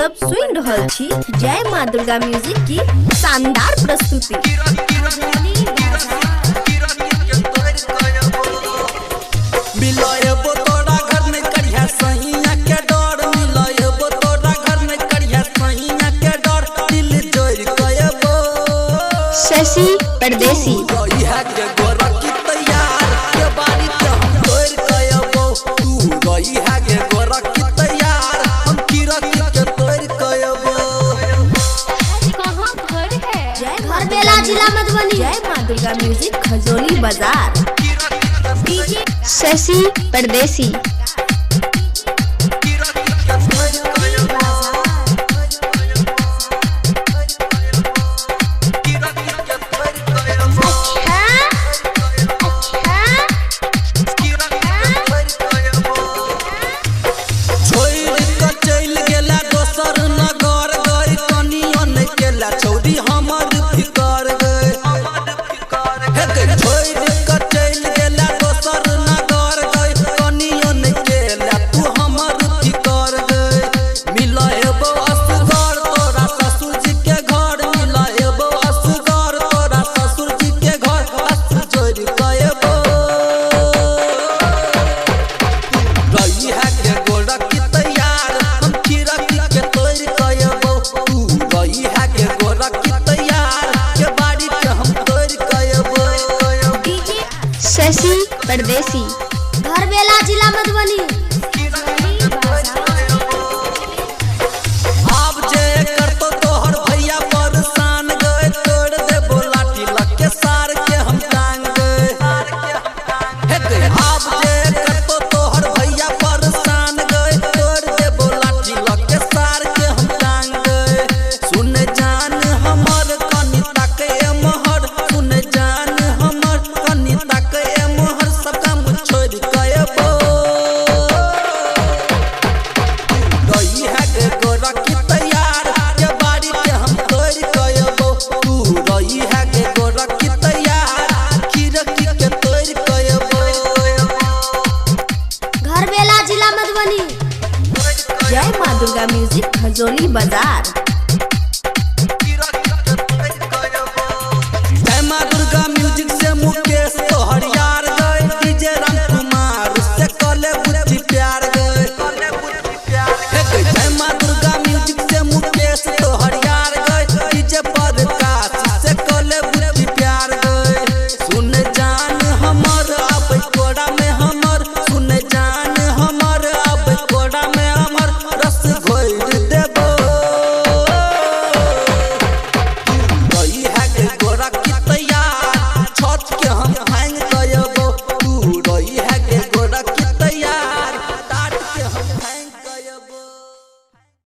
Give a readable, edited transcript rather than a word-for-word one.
सब सुन रहल छी जय माँ दुर्गा म्यूजिक की शानदार प्रस्तुति। मिलायबो तोरा घर में करिया सैया के डर, मिलायबो तोरा घर में करिया सैया के डर, दिल जोर कयबो शशि परदेसी गई है के गोरा की तैयार के बारी के हम जोर कयबो, तू गई है के गोरा की तैयार हम कीरा के तोर कयबो। कहां घर है? जय घर बेला जिला मधुबनी। जय माँ दुर्गा म्यूजिक खजोली बाजार। शशि परदेसी शशि परदेसी घर बेला जिला मधुबनी। अब जे करतो तोहर भैया परेशान गए, तोड़ दे बोलाटी लग के सार के हम टांग गए। अब जे करतो तोहर भैया परेशान गए, तोड़ दे बोलाटी लग के सार के हम टांग गए। सुन जान हमर कनी ताके मोहर, सुन जान हमर कनी ताके मोहर, सब काम छोड़ कयबो गई है के गोरा की तैयार के बारी के हम तोड़ कयबो, तू रही है के गोरा की तैयार खीरकी के तोड़ कयबो। घर बेला जिला मधुबनी। जय माँ दुर्गा म्यूजिक खजोली बाजार।